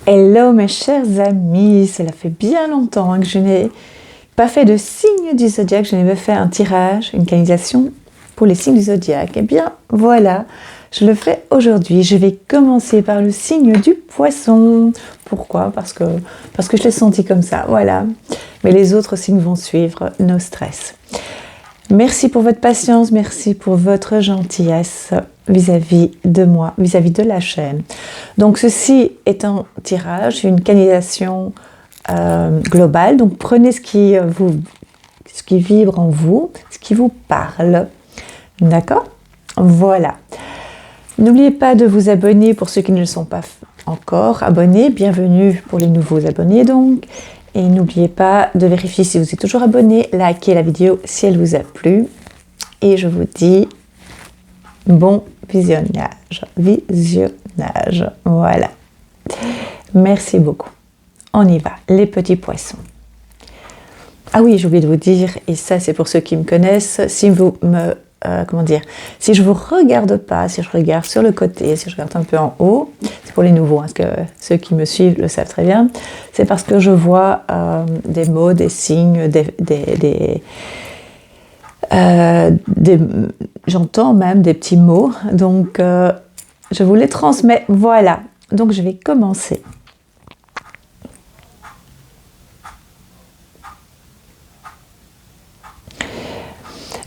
Hello mes chers amis, cela fait bien longtemps que je n'ai pas fait de signe du zodiaque, je n'ai pas fait un tirage, une canalisation pour les signes du zodiaque. Eh bien voilà, je le fais aujourd'hui. Je vais commencer par le signe du poisson. Pourquoi? Parce que je l'ai senti comme ça, voilà. Mais les autres signes vont suivre, no stress. Merci pour votre patience, merci pour votre gentillesse vis-à-vis de moi, vis-à-vis de la chaîne. Donc ceci est un tirage, une canalisation globale. Donc prenez ce qui vibre en vous, ce qui vous parle. D'accord? Voilà. N'oubliez pas de vous abonner pour ceux qui ne le sont pas encore abonnés. Bienvenue pour les nouveaux abonnés donc. Et n'oubliez pas de vérifier si vous êtes toujours abonné, likez la vidéo si elle vous a plu. Et je vous dis bon visionnage. Voilà. Merci beaucoup. On y va, les petits poissons. Ah oui, j'ai oublié de vous dire, et ça c'est pour ceux qui me connaissent, si vous me... si je vous regarde pas, si je regarde sur le côté, si je regarde un peu en haut, c'est pour les nouveaux, parce que ceux qui me suivent le savent très bien, c'est parce que je vois des mots, des signes, j'entends même des petits mots, donc je vous les transmets, voilà. Donc je vais commencer.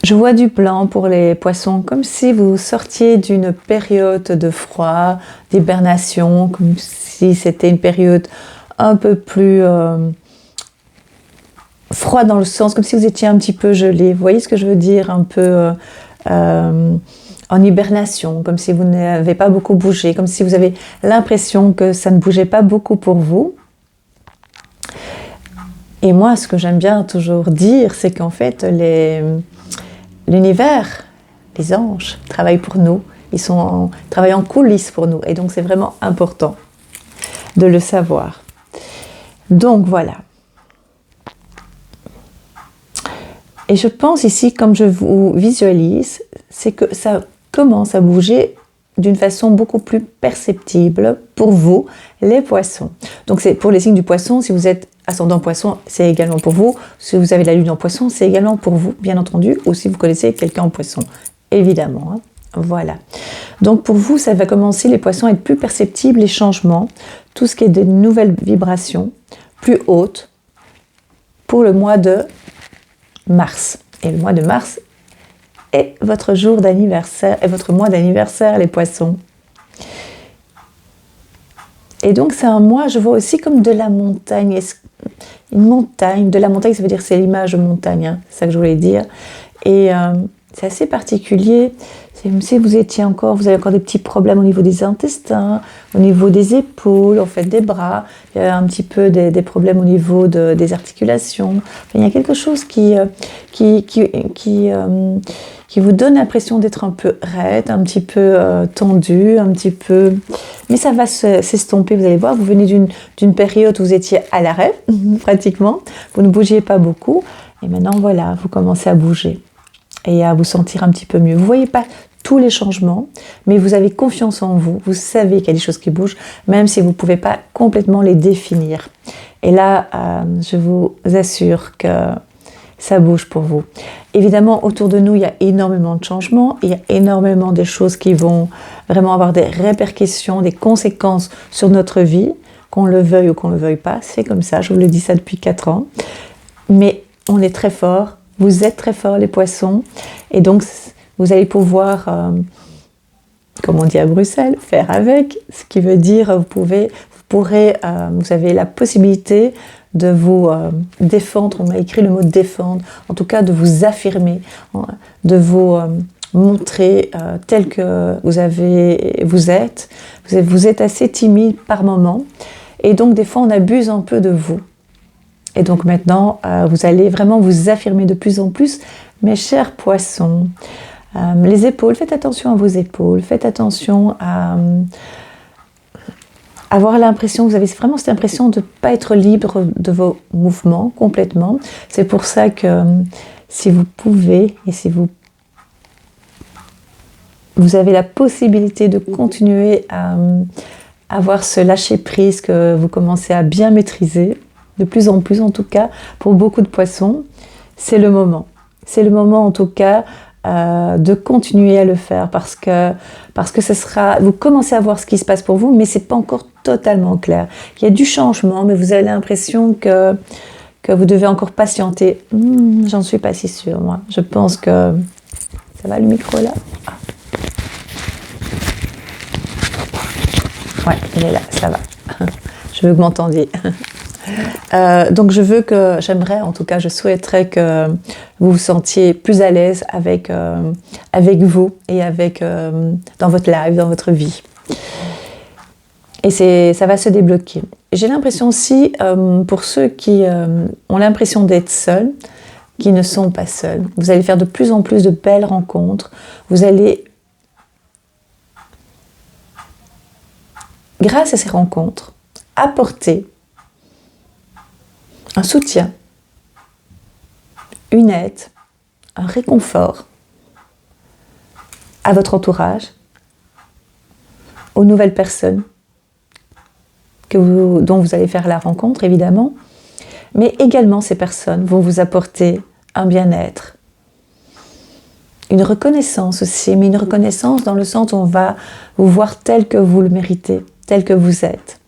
Je vois du blanc pour les poissons, comme si vous sortiez d'une période de froid, d'hibernation, comme si c'était une période un peu plus froide dans le sens, comme si vous étiez un petit peu gelé. Vous voyez ce que je veux dire? Un peu en hibernation, comme si vous n'avez pas beaucoup bougé, comme si vous avez l'impression que ça ne bougeait pas beaucoup pour vous. Et moi, ce que j'aime bien toujours dire, c'est qu'en fait, l'univers, les anges, travaillent pour nous. Ils travaillent en coulisses pour nous. Et donc, c'est vraiment important de le savoir. Donc, voilà. Et je pense ici, comme je vous visualise, c'est que ça commence à bouger d'une façon beaucoup plus perceptible pour vous, les poissons. Donc, c'est pour les signes du poisson. Si vous êtes ascendant poisson, c'est également pour vous. Si vous avez la lune en poisson, c'est également pour vous, bien entendu. Ou si vous connaissez quelqu'un en poisson, évidemment. Hein. Voilà. Donc, pour vous, ça va commencer, les poissons, à être plus perceptibles, les changements, tout ce qui est de nouvelles vibrations, plus hautes, pour le mois de mars. Et le mois de mars est votre jour d'anniversaire, est votre mois d'anniversaire, les poissons. Et donc, c'est un mois, je vois aussi comme de la montagne. Une montagne, de la montagne, ça veut dire c'est l'image de montagne, hein, c'est ça que je voulais dire. Et c'est assez particulier. C'est comme si vous avez encore des petits problèmes au niveau des intestins, au niveau des épaules, en fait des bras. Il y a un petit peu des problèmes au niveau des articulations. Enfin, il y a quelque chose qui vous donne l'impression d'être un peu raide, un petit peu tendu, un petit peu... Mais ça va s'estomper, vous allez voir. Vous venez d'une période où vous étiez à l'arrêt, pratiquement. Vous ne bougiez pas beaucoup. Et maintenant, voilà, vous commencez à bouger et à vous sentir un petit peu mieux. Vous ne voyez pas tous les changements, mais vous avez confiance en vous. Vous savez qu'il y a des choses qui bougent, même si vous ne pouvez pas complètement les définir. Et là, je vous assure que ça bouge pour vous. Évidemment, autour de nous, il y a énormément de changements, il y a énormément de choses qui vont vraiment avoir des répercussions, des conséquences sur notre vie, qu'on le veuille ou qu'on ne le veuille pas. C'est comme ça, je vous le dis ça depuis 4 ans. Mais on est très fort, vous êtes très forts les poissons, et donc vous allez pouvoir, comme on dit à Bruxelles, faire avec, ce qui veut dire vous avez la possibilité de vous défendre, on m'a écrit le mot défendre, en tout cas de vous affirmer, de vous montrer tel que vous êtes. Vous êtes assez timide par moment, et donc des fois on abuse un peu de vous. Et donc maintenant, vous allez vraiment vous affirmer de plus en plus, mes chers poissons. Les épaules, faites attention à vos épaules, faites attention à avoir l'impression, vous avez vraiment cette impression de ne pas être libre de vos mouvements complètement. C'est pour ça que si vous pouvez et si vous avez la possibilité de continuer avoir ce lâcher-prise que vous commencez à bien maîtriser, de plus en plus en tout cas, pour beaucoup de poissons, c'est le moment. C'est le moment en tout cas de continuer à le faire parce que ce sera, vous commencez à voir ce qui se passe pour vous, mais c'est pas encore totalement clair. Il y a du changement, mais vous avez l'impression que vous devez encore patienter. J'en suis pas si sûre, moi. Je pense que... Ça va le micro là? Ouais, il est là, ça va. Je veux que vous m'entendiez. Donc j'aimerais, en tout cas, je souhaiterais que vous vous sentiez plus à l'aise avec vous et dans votre live, dans votre vie. Et ça va se débloquer. J'ai l'impression aussi, pour ceux qui ont l'impression d'être seuls, qui ne sont pas seuls, vous allez faire de plus en plus de belles rencontres. Vous allez, grâce à ces rencontres, apporter un soutien, une aide, un réconfort à votre entourage, aux nouvelles personnes dont vous allez faire la rencontre, évidemment, mais également ces personnes vont vous apporter un bien-être, une reconnaissance aussi, mais une reconnaissance dans le sens où on va vous voir tel que vous le méritez, tel que vous êtes.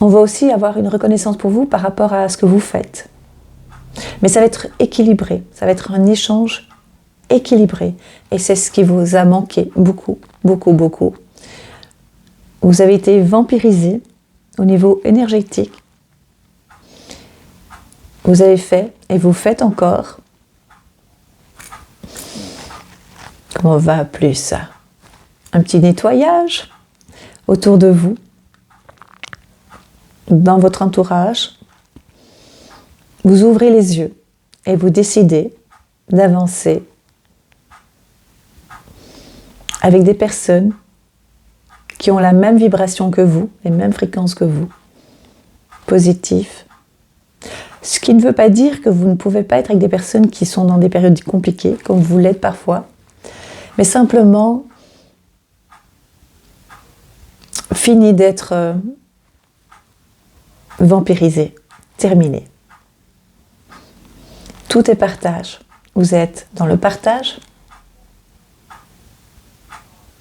On va aussi avoir une reconnaissance pour vous par rapport à ce que vous faites. Mais ça va être équilibré, ça va être un échange équilibré. Et c'est ce qui vous a manqué beaucoup, beaucoup, beaucoup. Vous avez été vampirisé au niveau énergétique. Vous avez fait et vous faites encore. Comment on va appeler ça? Un petit nettoyage autour de vous, dans votre entourage. Vous ouvrez les yeux et vous décidez d'avancer avec des personnes qui ont la même vibration que vous, les mêmes fréquences que vous, positifs. Ce qui ne veut pas dire que vous ne pouvez pas être avec des personnes qui sont dans des périodes compliquées, comme vous l'êtes parfois, mais simplement fini d'être vampirisé, terminé. Tout est partage. Vous êtes dans le partage.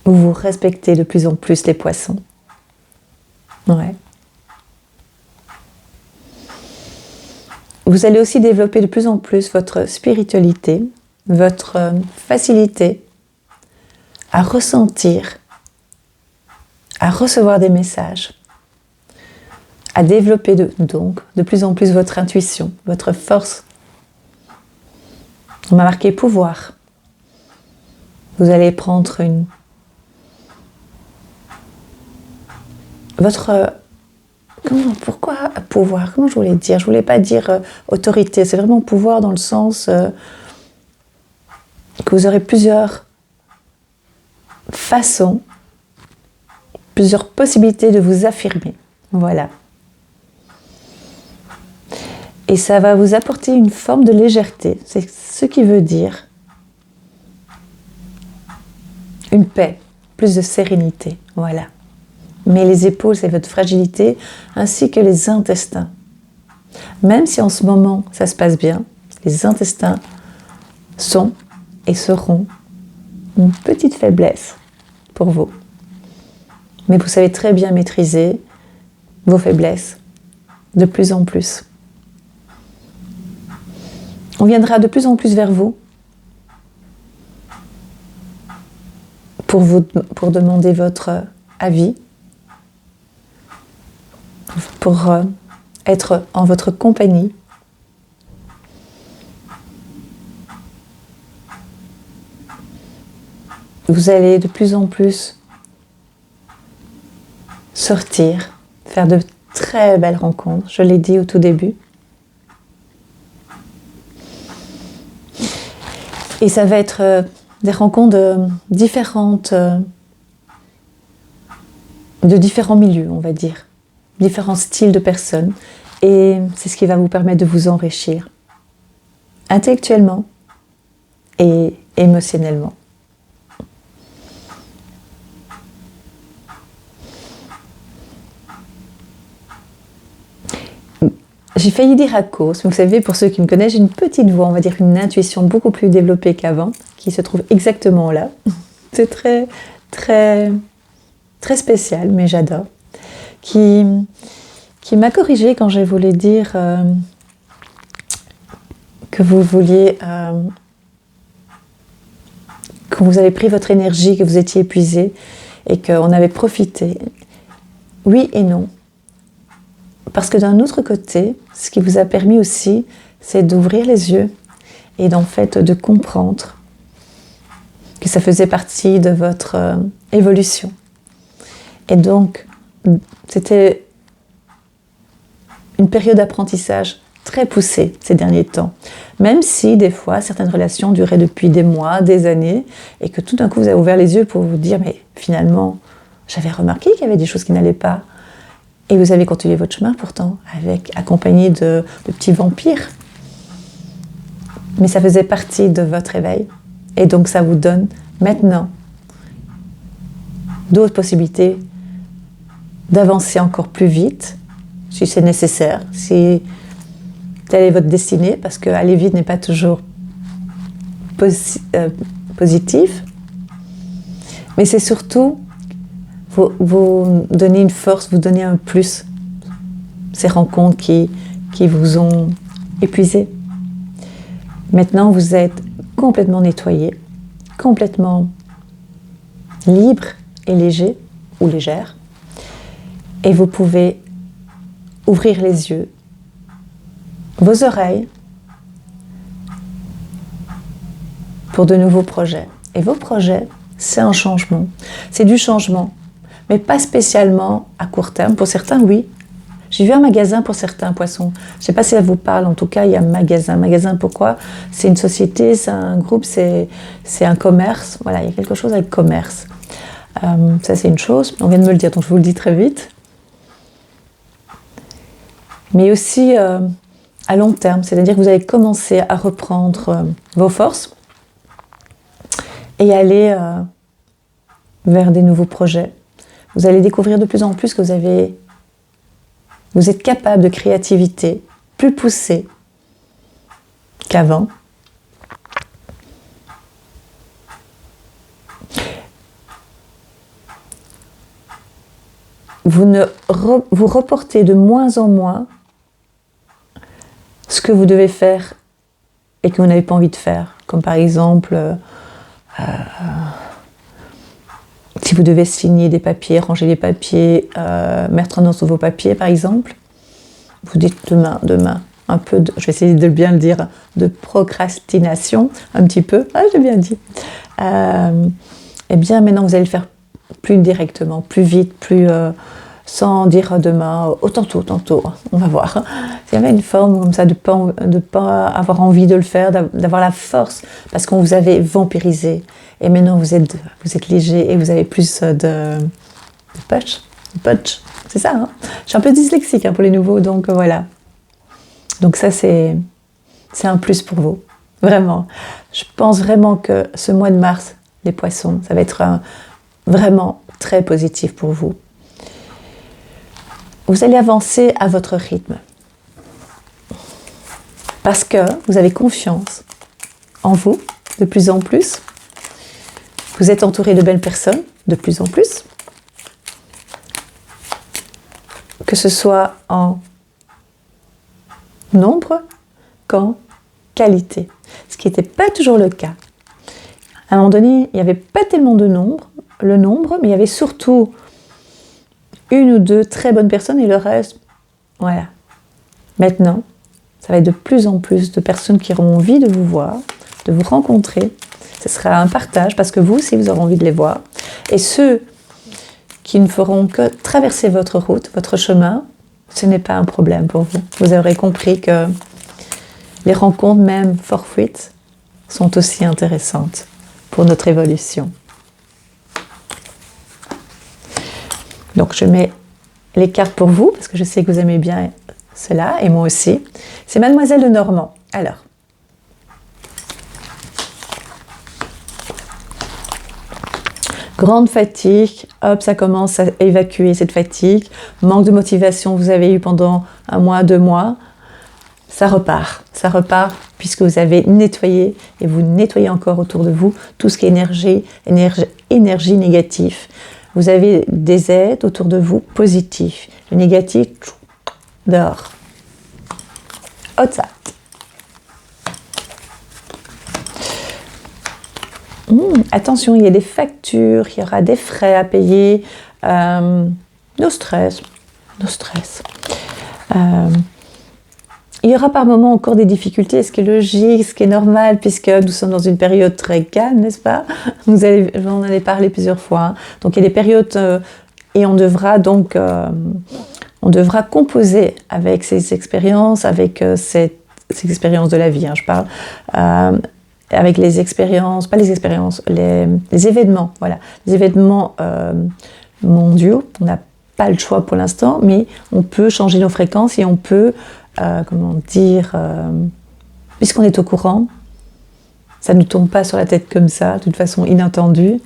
Vous respectez de plus en plus les poissons. Ouais. Vous allez aussi développer de plus en plus votre spiritualité, votre facilité à ressentir, à recevoir des messages, à développer donc de plus en plus votre intuition, votre force. On m'a marqué pouvoir. Vous allez prendre pourquoi pouvoir? Comment je voulais dire? Je voulais pas dire autorité. C'est vraiment pouvoir dans le sens que vous aurez plusieurs façons, plusieurs possibilités de vous affirmer. Voilà. Et ça va vous apporter une forme de légèreté. C'est ce qui veut dire une paix, plus de sérénité. Voilà. Mais les épaules, c'est votre fragilité, ainsi que les intestins. Même si en ce moment, ça se passe bien, les intestins sont et seront une petite faiblesse pour vous. Mais vous savez très bien maîtriser vos faiblesses de plus en plus. On viendra de plus en plus vers vous pour demander votre avis, pour être en votre compagnie. Vous allez de plus en plus sortir, faire de très belles rencontres, je l'ai dit au tout début. Et ça va être des rencontres de différents milieux, on va dire, différents styles de personnes. Et c'est ce qui va vous permettre de vous enrichir intellectuellement et émotionnellement. J'ai failli dire à cause, mais vous savez, pour ceux qui me connaissent, j'ai une petite voix, on va dire une intuition beaucoup plus développée qu'avant, qui se trouve exactement là. C'est très, très, très spécial, mais j'adore. Qui m'a corrigée quand j'ai voulu dire que vous vouliez... quand vous avez pris votre énergie, que vous étiez épuisé et qu'on avait profité. Oui et non. Parce que d'un autre côté, ce qui vous a permis aussi, c'est d'ouvrir les yeux et d'en fait de comprendre que ça faisait partie de votre évolution. Et donc, c'était une période d'apprentissage très poussée ces derniers temps. Même si des fois, certaines relations duraient depuis des mois, des années, et que tout d'un coup, vous avez ouvert les yeux pour vous dire, mais finalement, j'avais remarqué qu'il y avait des choses qui n'allaient pas. Et vous avez continué votre chemin pourtant, accompagné de petits vampires. Mais ça faisait partie de votre éveil. Et donc ça vous donne maintenant d'autres possibilités d'avancer encore plus vite, si c'est nécessaire, si telle est votre destinée, parce qu'aller vite n'est pas toujours positif. Mais c'est surtout vous donner une force, vous donner un plus. Ces rencontres qui vous ont épuisé. Maintenant, vous êtes complètement nettoyé, complètement libre et léger ou légère. Et vous pouvez ouvrir les yeux, vos oreilles, pour de nouveaux projets. Et vos projets, c'est un changement. C'est du changement, mais pas spécialement à court terme. Pour certains, oui. J'ai vu un magasin pour certains poissons. Je ne sais pas si ça vous parle, en tout cas, il y a un magasin. Magasin, pourquoi? C'est une société, c'est un groupe, c'est un commerce. Voilà, il y a quelque chose avec commerce. Ça, c'est une chose. On vient de me le dire, donc je vous le dis très vite. Mais aussi à long terme, c'est-à-dire que vous allez commencer à reprendre vos forces et aller vers des nouveaux projets. Vous allez découvrir de plus en plus que vous êtes capable de créativité plus poussée qu'avant. Vous reportez de moins en moins ce que vous devez faire et que vous n'avez pas envie de faire. Comme par exemple, si vous devez signer des papiers, ranger les papiers, mettre un nom sur vos papiers par exemple, vous dites demain, un peu, je vais essayer de bien le dire, de procrastination, un petit peu, j'ai bien dit. Eh bien maintenant vous allez le faire plus directement, plus vite, plus sans dire demain, tantôt, on va voir. Il y avait une forme comme ça de pas avoir envie de le faire, d'avoir la force, parce qu'on vous avait vampirisé. Et maintenant vous êtes léger et vous avez plus de punch, c'est ça. Hein, je suis un peu dyslexique pour les nouveaux, donc voilà. Donc ça c'est un plus pour vous, vraiment. Je pense vraiment que ce mois de mars, les poissons, ça va être vraiment très positif pour vous. Vous allez avancer à votre rythme. Parce que vous avez confiance en vous, de plus en plus. Vous êtes entouré de belles personnes, de plus en plus. Que ce soit en nombre qu'en qualité. Ce qui n'était pas toujours le cas. À un moment donné, il n'y avait pas tellement de nombre, mais il y avait surtout une ou deux très bonnes personnes et le reste, voilà. Maintenant, ça va être de plus en plus de personnes qui auront envie de vous voir, de vous rencontrer. Ce sera un partage parce que vous aussi, vous aurez envie de les voir. Et ceux qui ne feront que traverser votre route, votre chemin, ce n'est pas un problème pour vous. Vous aurez compris que les rencontres, même fortuites, sont aussi intéressantes pour notre évolution. Donc je mets les cartes pour vous, parce que je sais que vous aimez bien cela, et moi aussi. C'est Mademoiselle de Normand. Alors, grande fatigue, hop, ça commence à évacuer cette fatigue. Manque de motivation, vous avez eu pendant 1 mois, 2 mois. ça repart puisque vous avez nettoyé et vous nettoyez encore autour de vous tout ce qui est énergie négative. Vous avez des aides autour de vous positifs. Le négatif, dehors. Outside. Attention, il y a des factures, il y aura des frais à payer. No stress. Il y aura par moments encore des difficultés, ce qui est logique, ce qui est normal, puisque nous sommes dans une période très calme, n'est-ce pas? J'en avais parlé plusieurs fois. Hein. Donc il y a des périodes et on devra donc composer avec ces expériences, avec ces expériences de la vie, hein, je parle, avec les expériences, pas les expériences, les événements, voilà, les événements mondiaux. On n'a pas le choix pour l'instant, mais on peut changer nos fréquences et on peut puisqu'on est au courant, ça ne nous tombe pas sur la tête comme ça, de toute façon inattendue,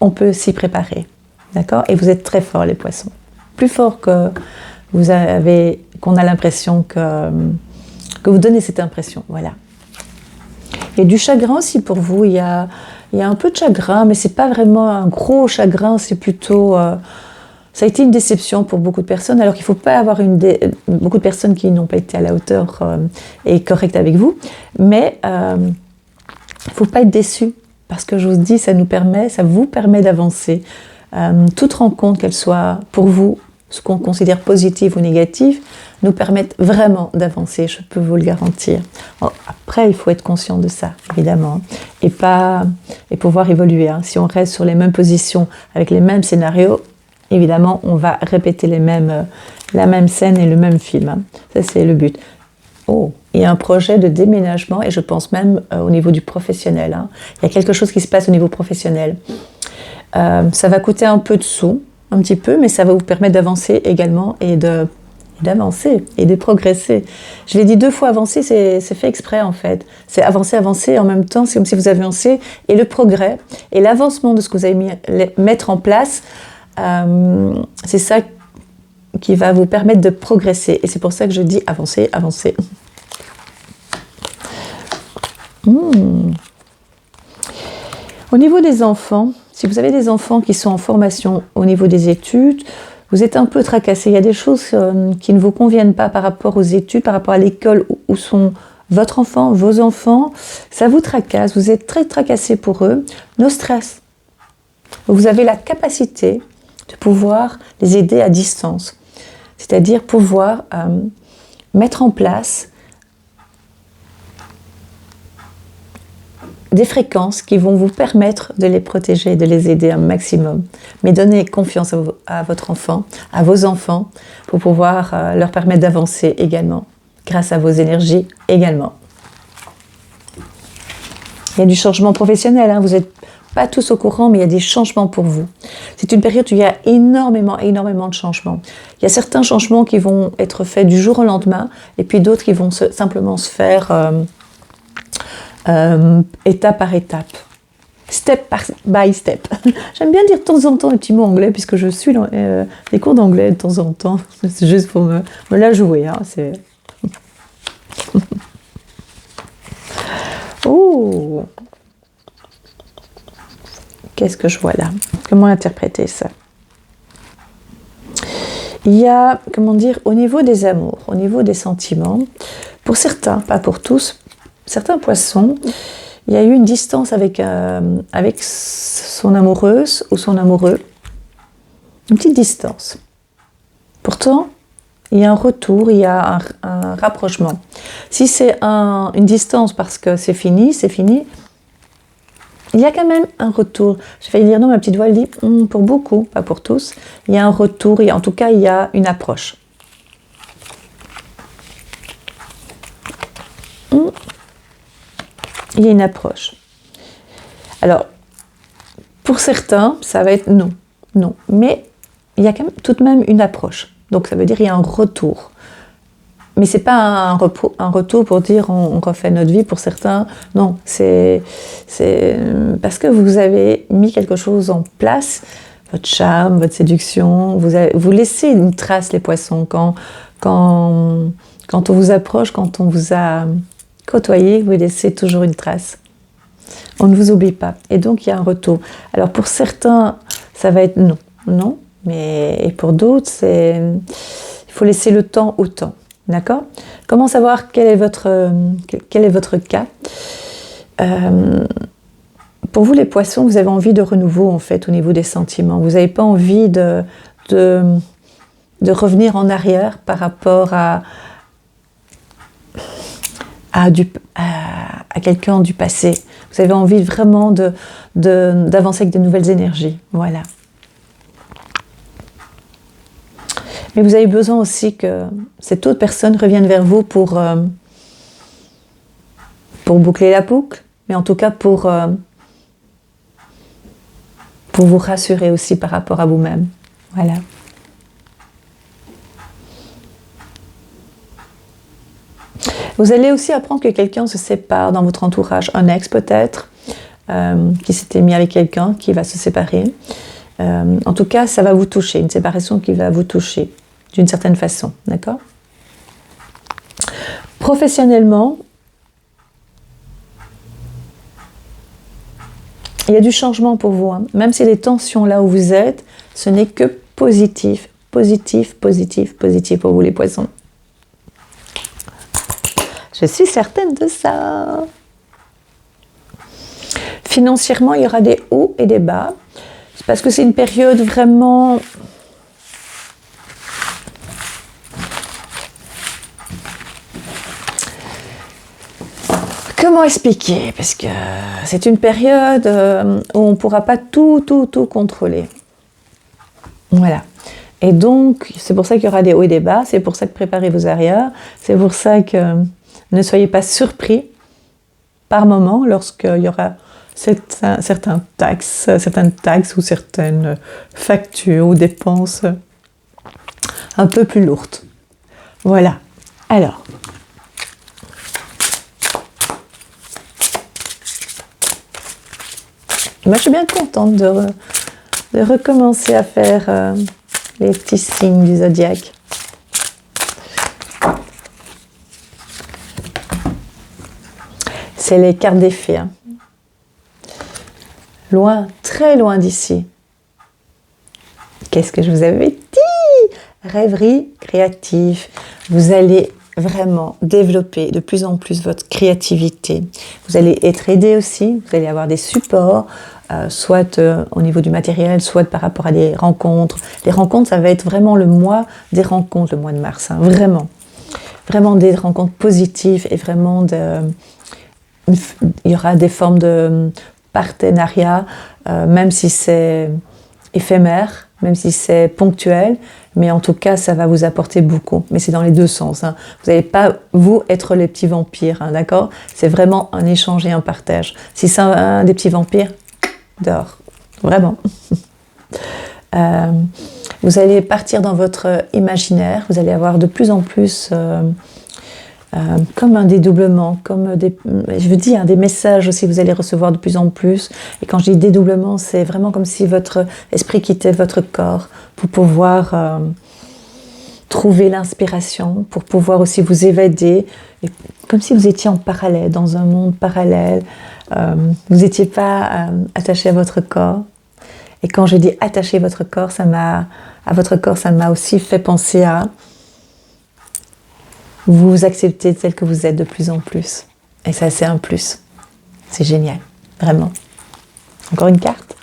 on peut s'y préparer, d'accord? Et vous êtes très forts, les poissons, plus forts que qu'on a l'impression que vous donnez cette impression, voilà. Et du chagrin aussi pour vous, il y a un peu de chagrin, mais c'est pas vraiment un gros chagrin, c'est plutôt... ça a été une déception pour beaucoup de personnes, alors qu'il ne faut pas avoir beaucoup de personnes qui n'ont pas été à la hauteur et correctes avec vous, mais il ne faut pas être déçu, parce que je vous dis, ça vous permet d'avancer. Toute rencontre, qu'elle soit pour vous, ce qu'on considère positif ou négatif, nous permettent vraiment d'avancer, je peux vous le garantir. Bon, après, il faut être conscient de ça, évidemment, et pouvoir évoluer. Hein. Si on reste sur les mêmes positions, avec les mêmes scénarios, évidemment, on va répéter la même scène et le même film. Hein. Ça, c'est le but. Oh, il y a un projet de déménagement, et je pense même au niveau du professionnel. Hein. Il y a quelque chose qui se passe au niveau professionnel. Ça va coûter un peu de sous, un petit peu, mais ça va vous permettre d'avancer également et d'avancer et de progresser. Je l'ai dit 2 fois, avancer, c'est fait exprès en fait. C'est avancer, en même temps, c'est comme si vous avancez, et le progrès et l'avancement de ce que vous allez mettre en place, c'est ça qui va vous permettre de progresser. Et c'est pour ça que je dis avancer. Au niveau des enfants, si vous avez des enfants qui sont en formation au niveau des études, vous êtes un peu tracassé. Il y a des choses qui ne vous conviennent pas par rapport aux études, par rapport à l'école où sont votre enfant, vos enfants. Ça vous tracasse, vous êtes très tracassé pour eux. No stress. Vous avez la capacité de pouvoir les aider à distance. C'est-à-dire pouvoir mettre en place des fréquences qui vont vous permettre de les protéger, de les aider un maximum. Mais donnez confiance à votre enfant, à vos enfants, pour pouvoir leur permettre d'avancer également, grâce à vos énergies également. Il y a du changement professionnel, hein, vous n'êtes pas tous au courant, mais il y a des changements pour vous. C'est une période où il y a énormément de changements. Il y a certains changements qui vont être faits du jour au lendemain, et puis d'autres qui vont simplement se faire étape par étape. Step by step. J'aime bien dire de temps en temps des petits mots anglais, puisque je suis dans des cours d'anglais de temps en temps. C'est juste pour me la jouer. Hein, c'est... Oh! Qu'est-ce que je vois là? Comment interpréter ça? Il y a, au niveau des amours, au niveau des sentiments, pour certains, pas pour tous, certains poissons, il y a eu une distance avec son amoureuse ou son amoureux, une petite distance. Pourtant, il y a un retour, il y a un rapprochement. Si c'est une distance parce que c'est fini, il y a quand même un retour. J'ai failli dire non, ma petite voix elle dit pour beaucoup, pas pour tous. Il y a un retour, en tout cas il y a une approche. Il y a une approche. Alors, pour certains, ça va être non. Mais il y a quand même tout de même une approche. Donc ça veut dire qu'il y a un retour. Mais c'est pas un retour pour dire on refait notre vie. Pour certains, non. C'est parce que vous avez mis quelque chose en place, votre charme, votre séduction. Vous laissez une trace, les poissons, quand Quand on vous approche, quand on vous a côtoyé, vous laissez toujours une trace. On ne vous oublie pas. Et donc, il y a un retour. Alors, pour certains, ça va être non. Non. Et pour d'autres, il faut laisser le temps au temps. D'accord? Comment savoir quel est votre cas? Pour vous, les poissons, vous avez envie de renouveau, en fait, au niveau des sentiments. Vous n'avez pas envie de revenir en arrière par rapport à quelqu'un du passé. Vous avez envie vraiment d'avancer avec de nouvelles énergies. Voilà. Mais vous avez besoin aussi que cette autre personne revienne vers vous pour boucler la boucle, mais en tout cas pour vous rassurer aussi par rapport à vous-même. Voilà. Vous allez aussi apprendre que quelqu'un se sépare dans votre entourage, un ex peut-être, qui s'était mis avec quelqu'un, qui va se séparer. En tout cas, ça va vous toucher, une séparation qui va vous toucher d'une certaine façon, d'accord? Professionnellement, il y a du changement pour vous, hein. Même si les tensions là où vous êtes, ce n'est que positif, positif, positif, positif pour vous les poissons. Je suis certaine de ça. Financièrement, il y aura des hauts et des bas. C'est parce que c'est une période vraiment... Comment expliquer? Parce que c'est une période où on ne pourra pas tout contrôler. Voilà. Et donc, c'est pour ça qu'il y aura des hauts et des bas. C'est pour ça que préparez vos arrières. C'est pour ça que ne soyez pas surpris par moment lorsqu'il y aura certaines taxes ou certaines factures ou dépenses un peu plus lourdes. Voilà. Alors, moi je suis bien contente de recommencer à faire les petits signes du zodiaque. C'est les cartes des fées. Hein. Loin, très loin d'ici. Qu'est-ce que je vous avais dit? Rêverie créative. Vous allez vraiment développer de plus en plus votre créativité. Vous allez être aidé aussi. Vous allez avoir des supports, soit au niveau du matériel, soit par rapport à des rencontres. Les rencontres, ça va être vraiment le mois des rencontres, le mois de mars. Hein, vraiment. Vraiment des rencontres positives et vraiment il y aura des formes de partenariat, même si c'est éphémère, même si c'est ponctuel, mais en tout cas, ça va vous apporter beaucoup. Mais c'est dans les deux sens. Hein. Vous n'allez pas, vous, être les petits vampires, hein, d'accord? C'est vraiment un échange et un partage. Si c'est un des petits vampires, dehors. Vraiment. Vous allez partir dans votre imaginaire, vous allez avoir de plus en plus... comme un dédoublement, comme je veux dire, des messages aussi, vous allez recevoir de plus en plus. Et quand je dis dédoublement, c'est vraiment comme si votre esprit quittait votre corps pour pouvoir trouver l'inspiration, pour pouvoir aussi vous évader, et comme si vous étiez en parallèle, dans un monde parallèle. Vous n'étiez pas attaché à votre corps. Et quand je dis attaché à votre corps, ça m'a aussi fait penser à vous acceptez tel que vous êtes de plus en plus. Et ça, c'est un plus. C'est génial, vraiment. Encore une carte.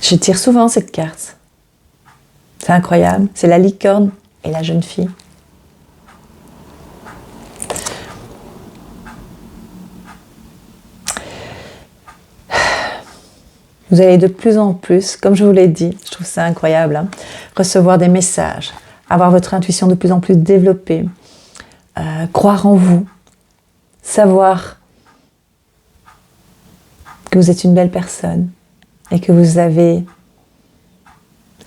Je tire souvent cette carte. C'est incroyable. C'est la licorne et la jeune fille. Vous allez de plus en plus, comme je vous l'ai dit, je trouve ça incroyable, hein, recevoir des messages, avoir votre intuition de plus en plus développée, croire en vous, savoir que vous êtes une belle personne et que vous avez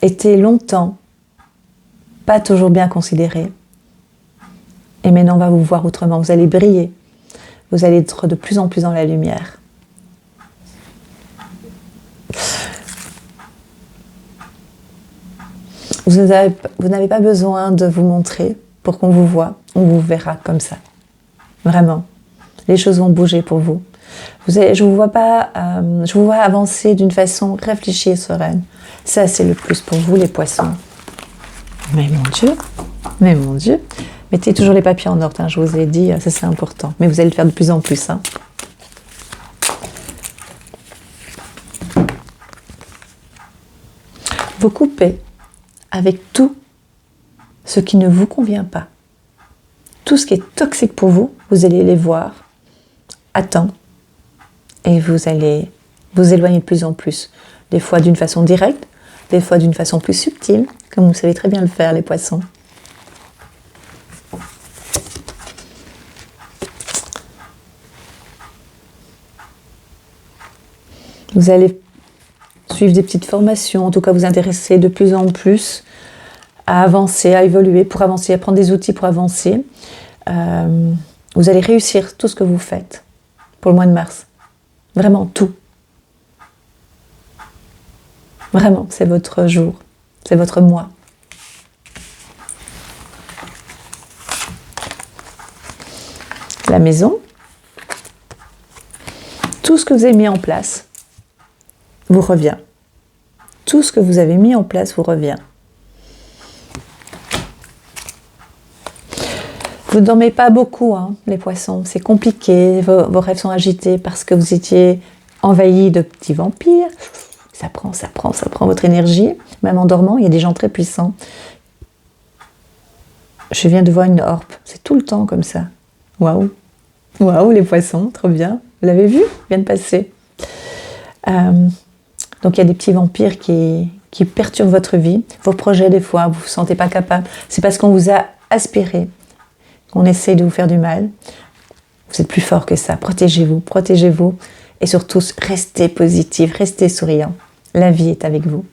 été longtemps pas toujours bien considéré. Et maintenant, on va vous voir autrement. Vous allez briller. Vous allez être de plus en plus dans la lumière. Vous n'avez pas besoin de vous montrer pour qu'on vous voit. On vous verra comme ça. Vraiment. Les choses vont bouger pour vous. Je vous vois avancer d'une façon réfléchie et sereine. Ça, c'est le plus pour vous, les poissons. Mais mon Dieu. Mettez toujours les papiers en ordre, hein, je vous ai dit, ça c'est important. Mais vous allez le faire de plus en plus. Hein. Vous coupez avec tout ce qui ne vous convient pas. Tout ce qui est toxique pour vous, vous allez les voir à temps. Et vous allez vous éloigner de plus en plus. Des fois d'une façon directe, des fois d'une façon plus subtile, comme vous savez très bien le faire, les poissons. Vous allez suivre des petites formations, en tout cas vous intéresser de plus en plus à avancer, à évoluer, pour avancer, à prendre des outils pour avancer. Vous allez réussir tout ce que vous faites pour le mois de mars. Vraiment tout. Vraiment, c'est votre jour, c'est votre mois. La maison, tout ce que vous avez mis en place vous revient. Tout ce que vous avez mis en place vous revient. Vous ne dormez pas beaucoup, hein, les poissons. C'est compliqué, vos rêves sont agités parce que vous étiez envahis de petits vampires. Ça prend votre énergie. Même en dormant, il y a des gens très puissants. Je viens de voir une orbe. C'est tout le temps comme ça. Waouh! Waouh, les poissons, trop bien. Vous l'avez vu? Il vient de passer. Donc il y a des petits vampires qui perturbent votre vie. Vos projets, des fois, vous ne vous sentez pas capable. C'est parce qu'on vous a aspiré, qu'on essaie de vous faire du mal. Vous êtes plus fort que ça. Protégez-vous, protégez-vous. Et surtout, restez positif, restez souriant. La vie est avec vous.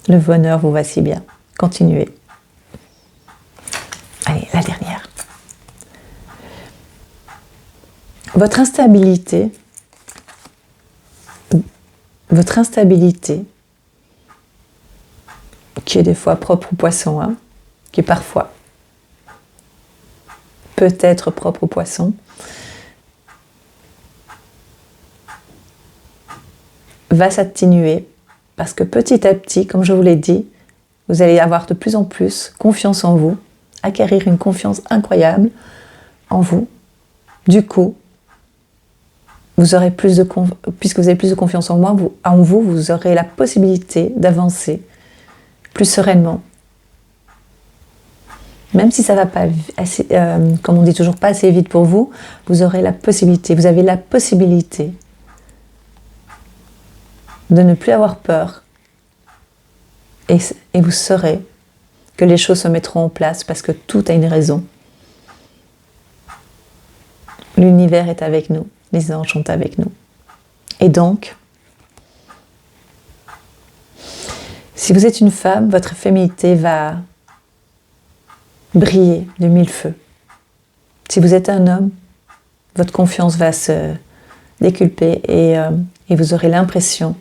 Le bonheur vous va si bien. Continuez. Allez, la dernière. Votre instabilité, qui est des fois propre aux poissons, hein, qui est parfois peut être propre aux poissons, va s'atténuer parce que petit à petit, comme je vous l'ai dit, vous allez avoir de plus en plus confiance en vous, acquérir une confiance incroyable en vous. Du coup, puisque vous avez plus de confiance en vous, vous aurez la possibilité d'avancer plus sereinement. Même si ça ne va pas assez, comme on dit toujours, pas assez vite pour vous, vous avez la possibilité de ne plus avoir peur. Et vous saurez que les choses se mettront en place parce que tout a une raison. L'univers est avec nous, les anges sont avec nous. Et donc, si vous êtes une femme, votre féminité va briller de mille feux. Si vous êtes un homme, votre confiance va se déculper et vous aurez l'impression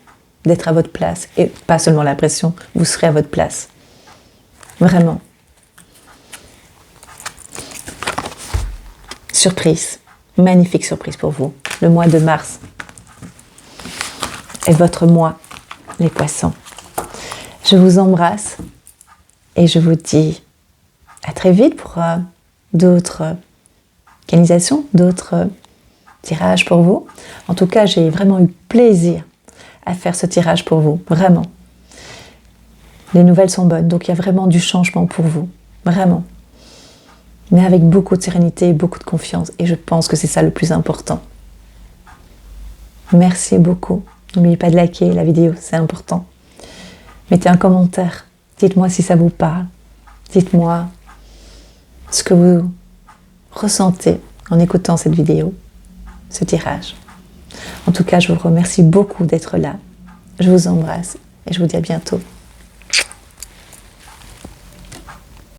d'être à votre place. Et pas seulement l'impression, vous serez à votre place. Vraiment. Surprise. Magnifique surprise pour vous. Le mois de mars est votre mois, les poissons. Je vous embrasse et je vous dis à très vite pour d'autres canalisations, d'autres tirages pour vous. En tout cas, j'ai vraiment eu plaisir à faire ce tirage pour vous, vraiment. Les nouvelles sont bonnes, donc il y a vraiment du changement pour vous, vraiment. Mais avec beaucoup de sérénité et beaucoup de confiance, et je pense que c'est ça le plus important. Merci beaucoup. N'oubliez pas de liker la vidéo, c'est important. Mettez un commentaire, dites-moi si ça vous parle, dites-moi ce que vous ressentez en écoutant cette vidéo, ce tirage. En tout cas, je vous remercie beaucoup d'être là. Je vous embrasse et je vous dis à bientôt.